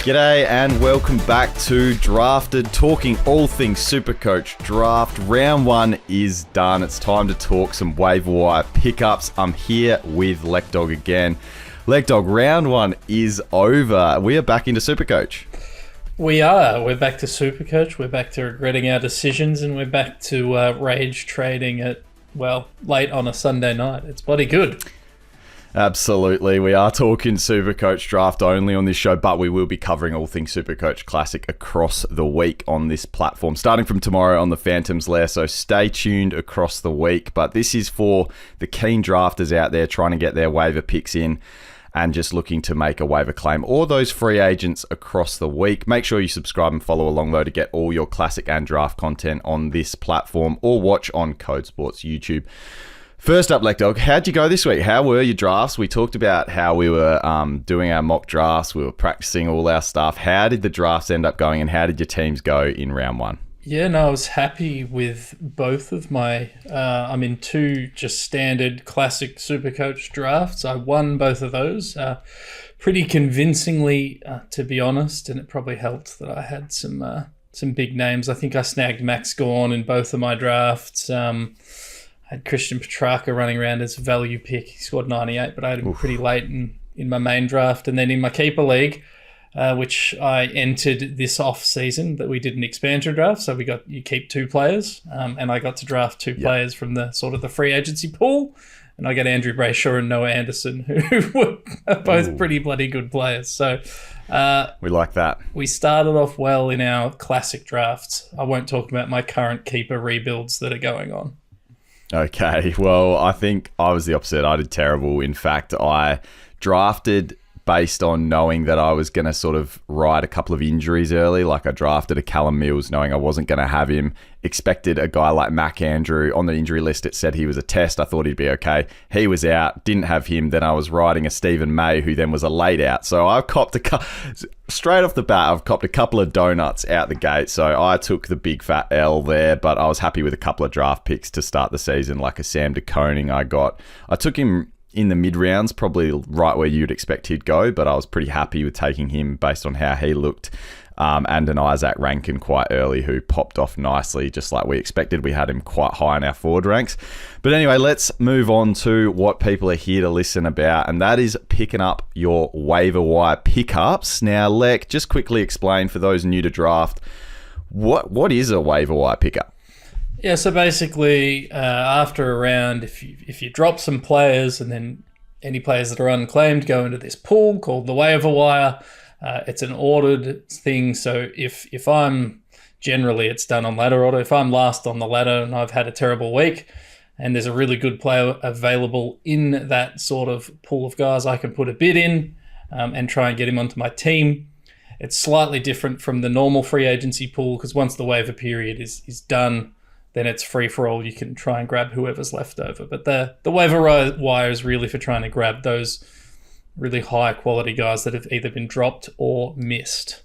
G'day and welcome back to Drafted, talking all things SuperCoach Draft. Round one is done. It's time to talk some waiver wire pickups. I'm here with Lekdog again. Lekdog, round one is over. We are back into SuperCoach. We are. We're back to SuperCoach. We're back to regretting our decisions, and we're back to rage trading at, late on a Sunday night. It's bloody good. Absolutely. We are talking SuperCoach Draft only on this show, but we will be covering all things SuperCoach Classic across the week on this platform, starting from tomorrow on the Phantom's Lair, so stay tuned across the week. But this is for the keen drafters out there trying to get their waiver picks in and just looking to make a waiver claim, or those free agents across the week. Make sure you subscribe and follow along, though, to get all your Classic and Draft content on this platform, or watch on Code Sports YouTube. First up, Lekdog, how'd you go this week? How were your drafts? We talked about how we were doing our mock drafts. We were practicing all our stuff. How did the drafts end up going, and how did your teams go in round one? Yeah, no, I was happy with both of my... I'm in two just standard classic SuperCoach drafts. I won both of those pretty convincingly, to be honest, and it probably helped that I had some big names. I think I snagged Max Gawn in both of my drafts. I had Christian Petrarca running around as a value pick. He scored 98, but I had him pretty late in my main draft. And then in my keeper league, which I entered this off season, but we did an expansion draft. So you keep two players, and I got to draft two players from the sort of the free agency pool. And I got Andrew Brayshaw and Noah Anderson, who were both pretty bloody good players. So we like that. We started off well in our classic drafts. I won't talk about my current keeper rebuilds that are going on. Okay, well, I think I was the opposite. I did terrible. In fact, I drafted based on knowing that I was going to sort of ride a couple of injuries early. Like I drafted a Callum Mills knowing I wasn't going to have him. Expected a guy like Mac Andrew. On the injury list, it said he was a test. I thought he'd be okay. He was out. Didn't have him. Then I was riding a Stephen May, who then was a late out. So I copped straight off the bat, I've copped a couple of donuts out the gate. So I took the big fat L there, but I was happy with a couple of draft picks to start the season, like a Sam de Koning I took him in the mid-rounds, probably right where you'd expect he'd go, but I was pretty happy with taking him based on how he looked. And an Isaac Rankin quite early, who popped off nicely, just like we expected. We had him quite high in our forward ranks. But anyway, let's move on to what people are here to listen about, and that is picking up your waiver wire pickups. Now, Lek, just quickly explain for those new to draft, what is a waiver wire pickup? Yeah, so basically, after a round, if you drop some players and then any players that are unclaimed go into this pool called the waiver wire, it's an ordered thing. So if I'm, generally it's done on ladder order. If I'm last on the ladder and I've had a terrible week and there's a really good player available in that sort of pool of guys, I can put a bid in and try and get him onto my team. It's slightly different from the normal free agency pool because once the waiver period is done, then it's free for all. You can try and grab whoever's left over. But the waiver wire is really for trying to grab those really high quality guys that have either been dropped or missed.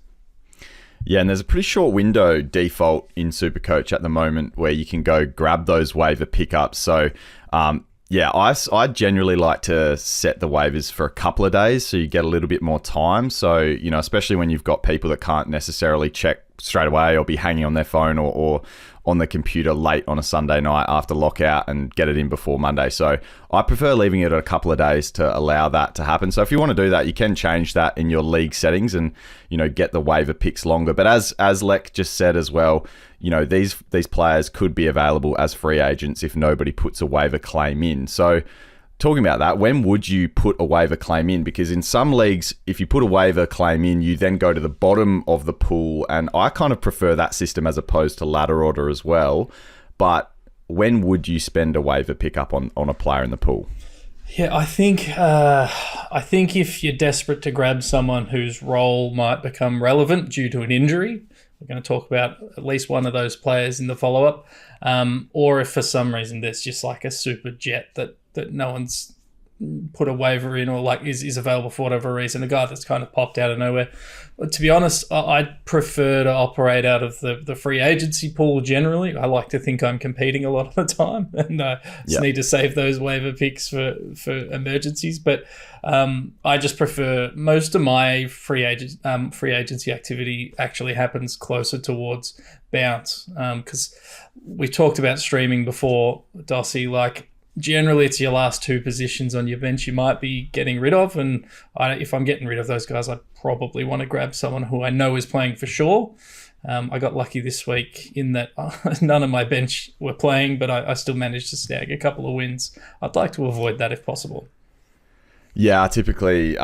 Yeah, and there's a pretty short window default in SuperCoach at the moment where you can go grab those waiver pickups. So, I generally like to set the waivers for a couple of days so you get a little bit more time. So, especially when you've got people that can't necessarily check straight away or be hanging on their phone or on the computer late on a Sunday night after lockout and get it in before Monday. So I prefer leaving it a couple of days to allow that to happen. So if you want to do that, you can change that in your league settings and, get the waiver picks longer. But as Lek just said as well, these players could be available as free agents if nobody puts a waiver claim in. So talking about that, when would you put a waiver claim in? Because in some leagues, if you put a waiver claim in, you then go to the bottom of the pool. And I kind of prefer that system as opposed to ladder order as well. But when would you spend a waiver pickup on a player in the pool? Yeah, I think if you're desperate to grab someone whose role might become relevant due to an injury, we're going to talk about at least one of those players in the follow-up, or if for some reason there's just like a super jet that no one's put a waiver in or like is available for whatever reason, a guy that's kind of popped out of nowhere. But to be honest, I prefer to operate out of the free agency pool generally. I like to think I'm competing a lot of the time, and just need to save those waiver picks for emergencies. But I just prefer most of my free agency activity actually happens closer towards bounce, because we talked about streaming before, Dossie. Like, generally it's your last two positions on your bench you might be getting rid of, and if I'm getting rid of those guys, I probably want to grab someone who I know is playing for sure. I got lucky this week in that none of my bench were playing, but I still managed to snag a couple of wins. I'd like to avoid that if possible. Yeah, typically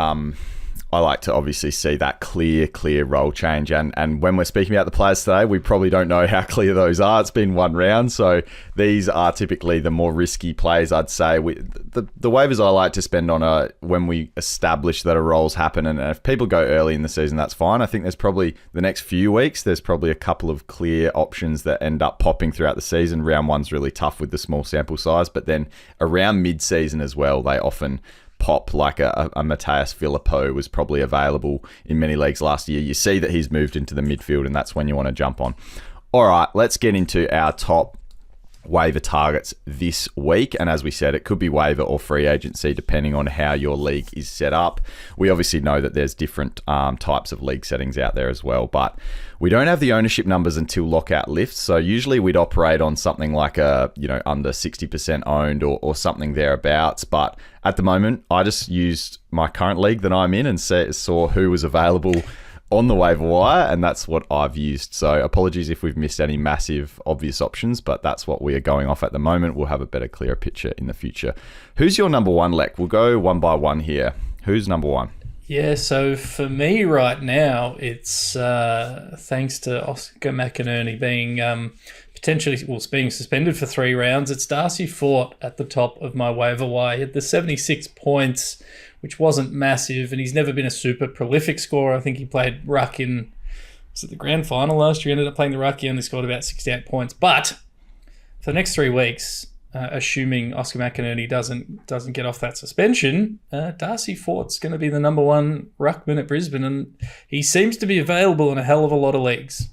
I like to obviously see that clear role change. And when we're speaking about the players today, we probably don't know how clear those are. It's been one round. So these are typically the more risky plays, I'd say. The waivers I like to spend on are when we establish that a role's happen. And if people go early in the season, that's fine. I think there's probably the next few weeks, there's probably a couple of clear options that end up popping throughout the season. Round one's really tough with the small sample size. But then around mid-season as well, they often pop, like a Matthias Filippo was probably available in many leagues last year. You see that he's moved into the midfield, and that's when you want to jump on. All right, let's get into our top waiver targets this week. And as we said, it could be waiver or free agency depending on how your league is set up. We obviously know that there's different types of league settings out there as well, but we don't have the ownership numbers until lockout lifts. So usually we'd operate on something like under 60% owned or something thereabouts. But at the moment, I just used my current league that I'm in and saw who was available on the waiver wire, and that's what I've used. So apologies if we've missed any massive obvious options, but that's what we are going off at the moment. We'll have a better, clearer picture in the future. Who's your number one, Lek? We'll go one by one here. Who's number one? Yeah, so for me right now, it's thanks to Oscar McInerney being being suspended for 3 rounds. It's Darcy Fort at the top of my waiver wire. He had the 76 points, which wasn't massive, and he's never been a super prolific scorer. I think he played ruck in the grand final last year. He ended up playing the ruck. He only scored about 68 points. But for the next 3 weeks, assuming Oscar McInerney doesn't get off that suspension, Darcy Fort's going to be the number one ruckman at Brisbane, and he seems to be available in a hell of a lot of leagues.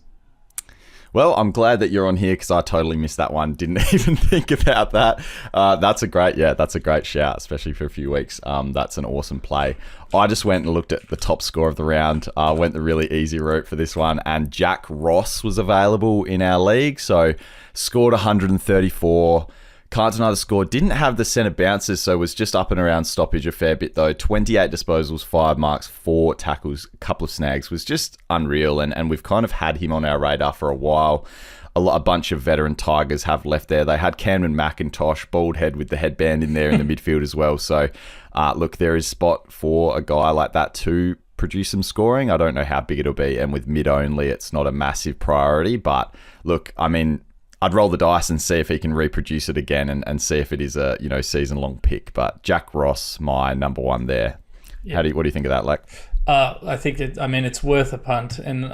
Well, I'm glad that you're on here because I totally missed that one. Didn't even think about that. That's a great shout, especially for a few weeks. That's an awesome play. I just went and looked at the top score of the round. Went the really easy route for this one, and Jack Ross was available in our league. So scored 134. Can't deny the score. Didn't have the centre bounces, so was just up and around stoppage a fair bit though. 28 disposals, 5 marks, 4 tackles, a couple of snags. Was just unreal, and we've kind of had him on our radar for a while. A bunch of veteran Tigers have left there. They had Cameron McIntosh, bald head with the headband in there in the midfield as well. So look, there is spot for a guy like that to produce some scoring. I don't know how big it'll be, and with mid only, it's not a massive priority. But look, I mean, I'd roll the dice and see if he can reproduce it again and see if it is a season-long pick. But Jack Ross, my number one there. Yeah. What do you think of that, Lek? I think it's worth a punt. And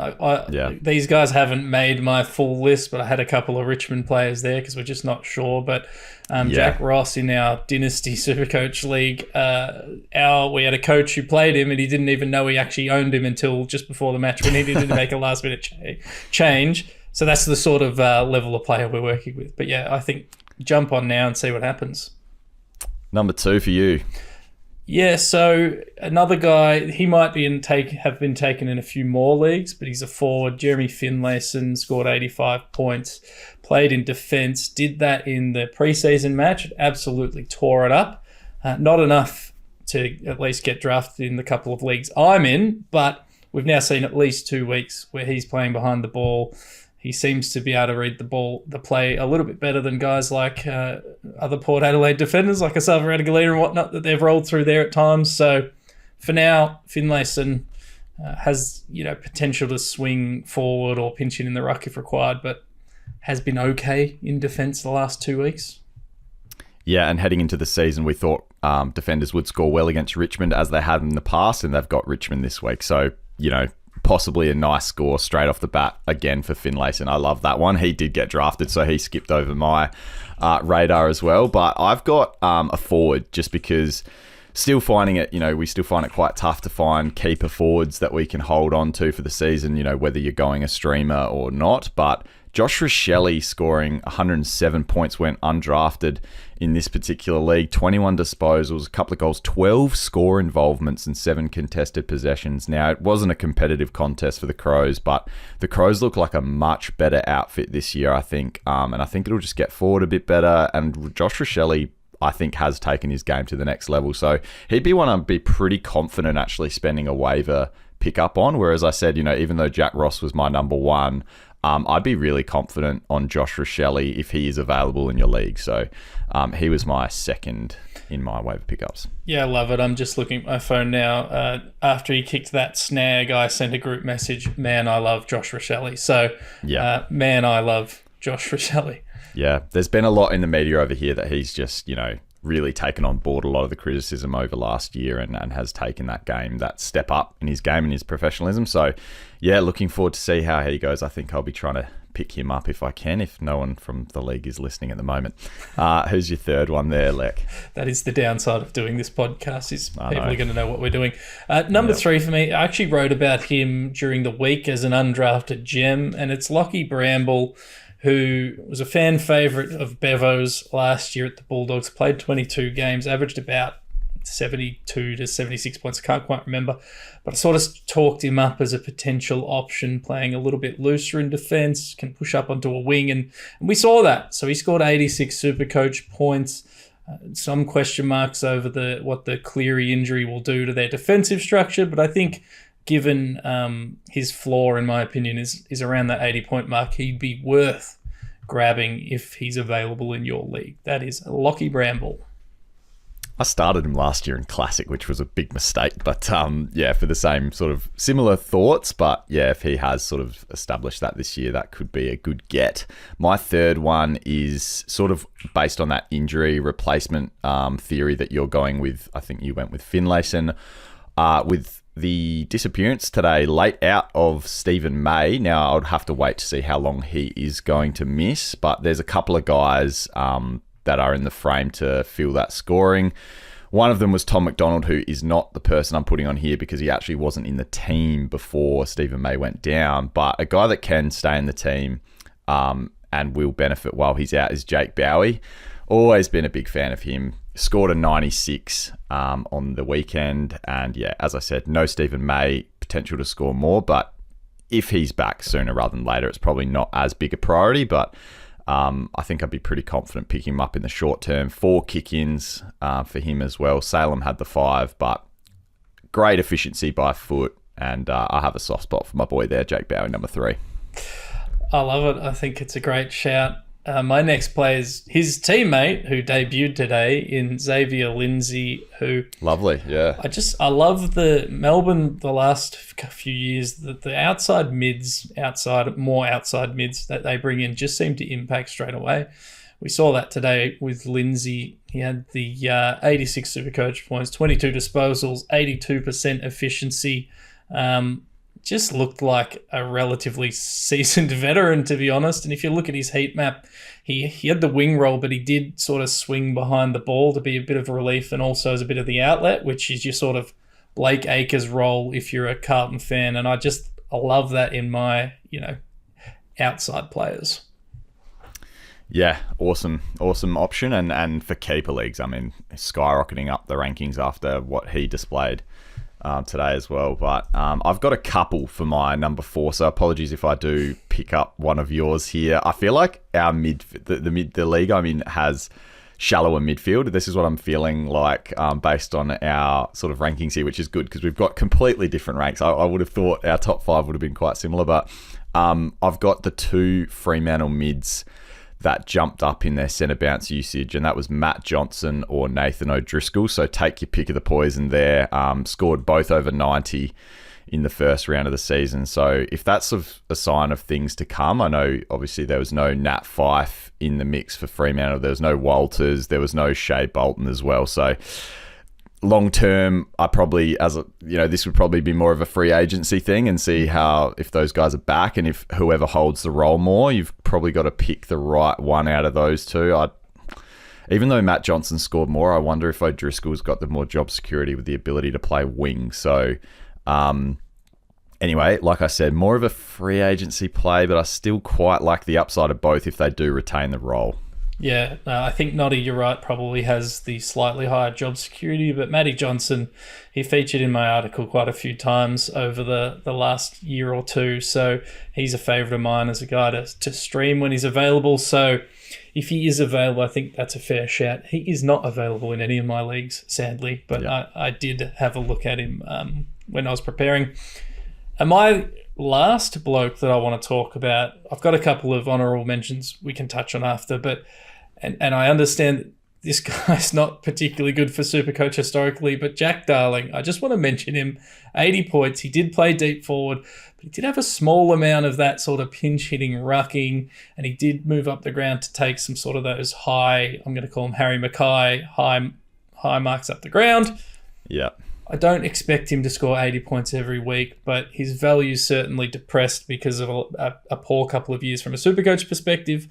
these guys haven't made my full list, but I had a couple of Richmond players there because we're just not sure. But Jack Ross in our Dynasty SuperCoach League, we had a coach who played him and he didn't even know he actually owned him until just before the match when he needed to make a last-minute change. So that's the sort of level of player we're working with. But yeah, I think jump on now and see what happens. Number 2 for you. Yeah, so another guy, he might have been taken in a few more leagues, but he's a forward. Jeremy Finlayson scored 85 points, played in defence, did that in the preseason match, absolutely tore it up. Not enough to at least get drafted in the couple of leagues I'm in, but we've now seen at least 2 weeks where he's playing behind the ball. He seems to be able to read the play a little bit better than guys like other Port Adelaide defenders like Asava Radaglia and whatnot that they've rolled through there at times. So for now, Finlayson has potential to swing forward or pinch in the ruck if required, but has been okay in defence the last 2 weeks. Yeah, and heading into the season, we thought defenders would score well against Richmond as they had in the past, and they've got Richmond this week. So, possibly a nice score straight off the bat again for Finlayson. I love that one. He did get drafted, so he skipped over my radar as well. But I've got a forward just because still finding it, we still find it quite tough to find keeper forwards that we can hold on to for the season, whether you're going a streamer or not. But Josh Rochelle scoring 107 points, went undrafted in this particular league. 21 disposals, a couple of goals, 12 score involvements, and 7 contested possessions. Now, it wasn't a competitive contest for the Crows, but the Crows look like a much better outfit this year, I think. And I think it'll just get forward a bit better. And Josh Rochelle, I think, has taken his game to the next level. So he'd be one I'd be pretty confident actually spending a waiver pickup on. Whereas I said, even though Jack Ross was my number one, I'd be really confident on Josh Rochelle if he is available in your league. So he was my second in my waiver pickups. Yeah, I love it. I'm just looking at my phone now. After he kicked that snag, I sent a group message, man, I love Josh Rochelle. So, man, I love Josh Rochelle. Yeah, there's been a lot in the media over here that he's just, really taken on board a lot of the criticism over last year and has taken that step up in his game and his professionalism. So, yeah, looking forward to see how he goes. I think I'll be trying to pick him up if I can, if no one from the league is listening at the moment. Who's your third one there, Lek? That is the downside of doing this podcast, is people are going to know what we're doing. Number 3 for me, I actually wrote about him during the week as an undrafted gem, and it's Lockie Bramble, who was a fan favourite of Bevo's last year at the Bulldogs, played 22 games, averaged about 72 to 76 points. I can't quite remember, but I sort of talked him up as a potential option, playing a little bit looser in defence, can push up onto a wing, and we saw that. So he scored 86 SuperCoach points. Some question marks over what the Cleary injury will do to their defensive structure, but I think given his floor, in my opinion, is around that 80-point mark, he'd be worth grabbing if he's available in your league. That is Lockie Bramble. I started him last year in Classic, which was a big mistake. But for the same sort of similar thoughts. But yeah, if he has sort of established that this year, that could be a good get. My third one is sort of based on that injury replacement theory that you're going with. I think you went with Finlayson with the disappearance today, late out of Stephen May. Now, I would have to wait to see how long he is going to miss, but there's a couple of guys that are in the frame to fill that scoring. One of them was Tom McDonald, who is not the person I'm putting on here because he actually wasn't in the team before Stephen May went down, but a guy that can stay in the team and will benefit while he's out is Jake Bowie. Always been a big fan of him. Scored a 96 on the weekend. And yeah, as I said, no Stephen May, potential to score more. But if he's back sooner rather than later, it's probably not as big a priority. But I think I'd be pretty confident picking him up in the short term. 4 kick-ins for him as well. Salem had the 5, but great efficiency by foot. And I have a soft spot for my boy there, Jake Bowie, number 3. I love it. I think it's a great shout. My next play is his teammate who debuted today in Xavier Lindsay, who... Lovely, yeah. I love the Melbourne the last few years, the outside mids that they bring in just seem to impact straight away. We saw that today with Lindsay. He had the 86 SuperCoach points, 22 disposals, 82% efficiency. Just looked like a relatively seasoned veteran, to be honest. And if you look at his heat map, he had the wing role, but he did sort of swing behind the ball to be a bit of a relief and also as a bit of the outlet, which is your sort of Blake Acres role if you're a Carlton fan. And I love that in my, outside players. Yeah, awesome option. And for keeper leagues, I mean, skyrocketing up the rankings after what he displayed today as well. But I've got a couple for my number 4, so apologies if I do pick up one of yours here. I feel like our the league I'm in has shallower midfield. This is what I'm feeling like based on our sort of rankings here, which is good because we've got completely different ranks. I would have thought our top 5 would have been quite similar, but I've got the 2 Fremantle mids that jumped up in their centre bounce usage, and that was Matt Johnson or Nathan O'Driscoll. So take your pick of the poison there. Scored both over 90 in the first round of the season. So if that's a sign of things to come, I know obviously there was no Nat Fyfe in the mix for Fremantle. There was no Walters. There was no Shea Bolton as well. So long term, I probably, this would probably be more of a free agency thing and see if those guys are back and if whoever holds the role more, you've probably got to pick the right one out of those 2. even though Matt Johnson scored more, I wonder if O'Driscoll's got the more job security with the ability to play wing. So anyway, like I said, more of a free agency play, but I still quite like the upside of both if they do retain the role. Yeah, I think Noddy, you're right, probably has the slightly higher job security, but Matty Johnson, he featured in my article quite a few times over the last year or two, so he's a favourite of mine as a guy to stream when he's available. So if he is available, I think that's a fair shout. He is not available in any of my leagues, sadly, but yeah. I did have a look at him when I was preparing. And my last bloke that I want to talk about, I've got a couple of honourable mentions we can touch on after, but and I understand this guy's not particularly good for SuperCoach historically, but Jack Darling, I just want to mention him. 80 points. He did play deep forward, but he did have a small amount of that sort of pinch hitting, rucking, and he did move up the ground to take some sort of those high, I'm going to call him Harry Mackay, high marks up the ground. Yeah. I don't expect him to score 80 points every week, but his value is certainly depressed because of a poor couple of years from a SuperCoach perspective.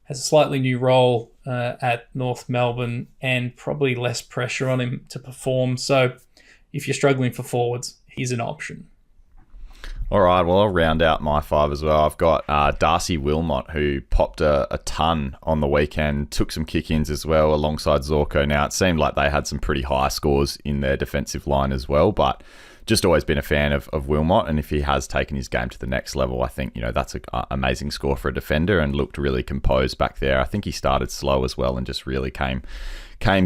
Has a slightly new role at North Melbourne and probably less pressure on him to perform. So if you're struggling for forwards, he's an option. All right, well, I'll round out my 5 as well. I've got Darcy Wilmot, who popped a ton on the weekend, took some kick-ins as well alongside Zorko. Now, it seemed like they had some pretty high scores in their defensive line as well, but just always been a fan of Wilmot, and if he has taken his game to the next level, I think that's an amazing score for a defender and looked really composed back there. I think he started slow as well and just really came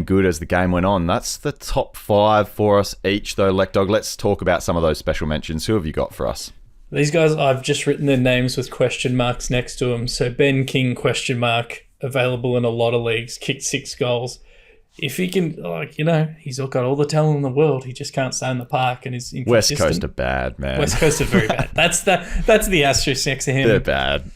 good as the game went on. That's the top 5 for us each, though. Lekdog, let's talk about some of those special mentions. Who have you got for us? These guys, I've just written their names with question marks next to them. So Ben King, question mark, available in a lot of leagues, kicked 6 goals. If he can, he's got all the talent in the world. He just can't stay in the park and is inconsistent. West Coast are bad, man. West Coast are very bad. That's the asterisk next to him. They're bad.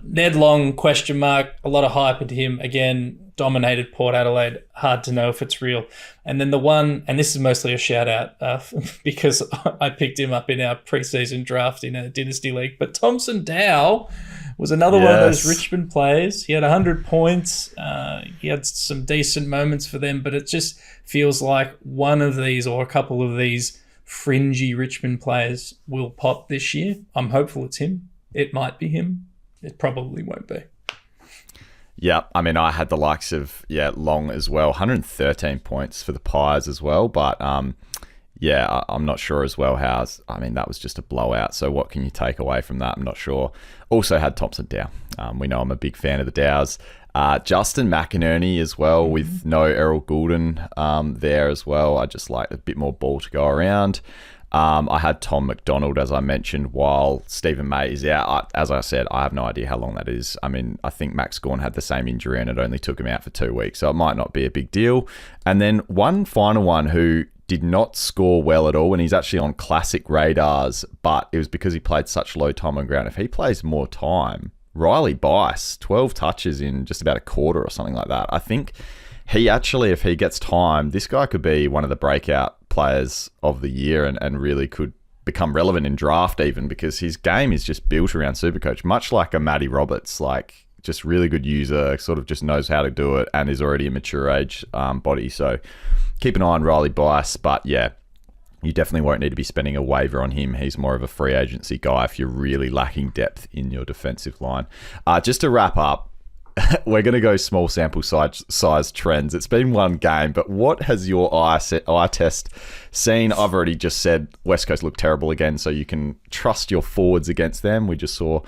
Ned Long, question mark, a lot of hype into him. Again, dominated Port Adelaide. Hard to know if it's real. And then the one, and this is mostly a shout out because I picked him up in our preseason draft in a dynasty league. But Thompson Dow was another one of those Richmond players. He had 100 points. He had some decent moments for them, but it just feels like one of these or a couple of these fringy Richmond players will pop this year. I'm hopeful it's him. It might be him. It probably won't be. Yeah, I mean, I had the likes of, Long as well. 113 points for the Pies as well, but I'm not sure as well how. That was just a blowout, so what can you take away from that? I'm not sure. Also had Thompson Dow. We know I'm a big fan of the Dows. Justin McInerney as well, with no Errol Goulden there as well. I just like a bit more ball to go around. I had Tom McDonald, as I mentioned, while Stephen May is out. As I said, I have no idea how long that is. I think Max Gawn had the same injury and it only took him out for 2 weeks, so it might not be a big deal. And then one final one who did not score well at all, and he's actually on classic radars, but it was because he played such low time on ground. If he plays more time, Riley Bice, 12 touches in just about a quarter or something like that. I think he actually, if he gets time, this guy could be one of the breakout players of the year and really could become relevant in draft even, because his game is just built around SuperCoach, much like a Matty Roberts, like just really good user, sort of just knows how to do it and is already a mature age body. So keep an eye on Riley Bice, but yeah, you definitely won't need to be spending a waiver on him. He's more of a free agency guy if you're really lacking depth in your defensive line. Just to wrap up, we're going to go small sample size trends. It's been one game, but what has your eye test seen? I've already just said West Coast look terrible again, so you can trust your forwards against them. We just saw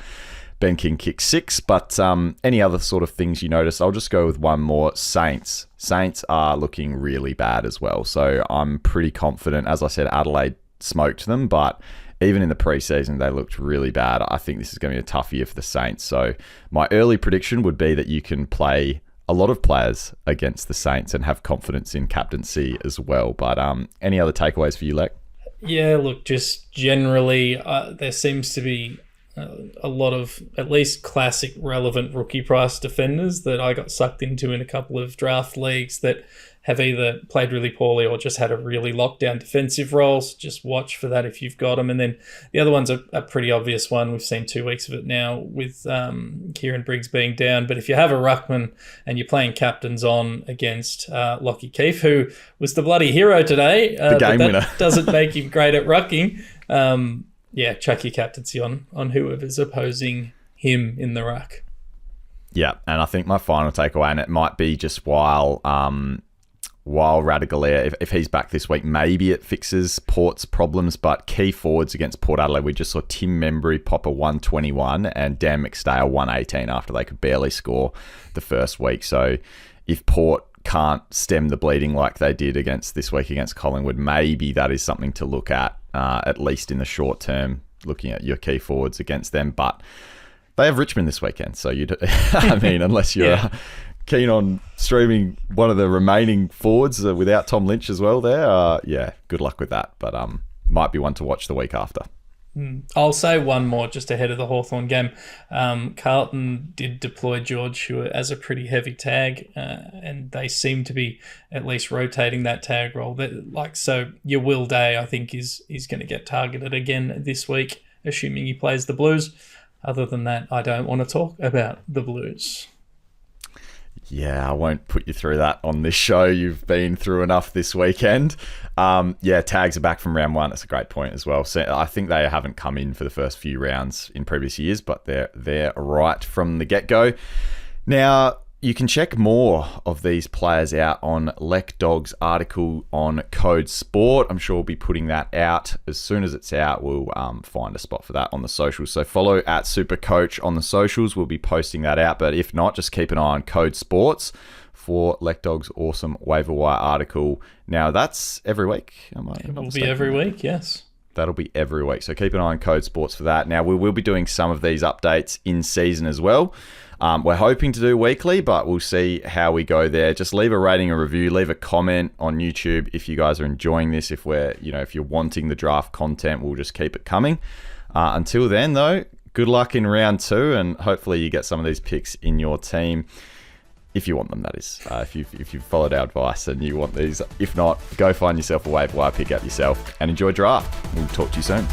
Ben King kick 6, but any other sort of things you notice? I'll just go with one more. Saints. Saints are looking really bad as well, so I'm pretty confident. As I said, Adelaide smoked them, but even in the preseason, they looked really bad. I think this is going to be a tough year for the Saints. So my early prediction would be that you can play a lot of players against the Saints and have confidence in captaincy as well. But any other takeaways for you, Lek? Yeah, look, just generally, there seems to be a lot of at least classic relevant rookie price defenders that I got sucked into in a couple of draft leagues that have either played really poorly or just had a really locked down defensive role. So just watch for that if you've got them. And then the other one's a pretty obvious one. We've seen 2 weeks of it now with Kieran Briggs being down. But if you have a ruckman and you're playing captains on against Lockie Keefe, who was the bloody hero today, the game winner, doesn't make him great at rucking. Chuck your captaincy on whoever's opposing him in the ruck. Yeah, and I think my final takeaway, and it might be just while Radaglia, if he's back this week, maybe it fixes Port's problems, but key forwards against Port Adelaide, we just saw Tim Membry pop a 121 and Dan McStay a 118 after they could barely score the first week. So if Port can't stem the bleeding like they did this week against Collingwood, maybe that is something to look at least in the short term, looking at your key forwards against them. But they have Richmond this weekend, so unless you're keen on streaming one of the remaining forwards without Tom Lynch as well there, good luck with that. But might be one to watch the week after. I'll say one more just ahead of the Hawthorn game. Carlton did deploy George Hewitt as a pretty heavy tag, and they seem to be at least rotating that tag role. So your Will Day, I think, is going to get targeted again this week, assuming he plays the Blues. Other than that, I don't want to talk about the Blues. Yeah, I won't put you through that on this show. You've been through enough this weekend. Tags are back from round 1. That's a great point as well. So I think they haven't come in for the first few rounds in previous years, but they're right from the get-go. Now, you can check more of these players out on Lekdog's article on Code Sport. I'm sure we'll be putting that out. As soon as it's out, we'll find a spot for that on the socials. So follow at SuperCoach on the socials. We'll be posting that out. But if not, just keep an eye on Code Sports for Lekdog's awesome waiver wire article. Now, that's every week. It will be every week, yes. That'll be every week. So keep an eye on Code Sports for that. Now, we will be doing some of these updates in season as well. We're hoping to do weekly, but we'll see how we go there. Just leave a rating, a review, leave a comment on YouTube if you guys are enjoying this. If you're wanting the draft content, we'll just keep it coming. Until then, though, good luck in round 2, and hopefully you get some of these picks in your team. If you want them, that is. If you've followed our advice and you want these. If not, go find yourself a waiver wire pick out yourself and enjoy draft. We'll talk to you soon.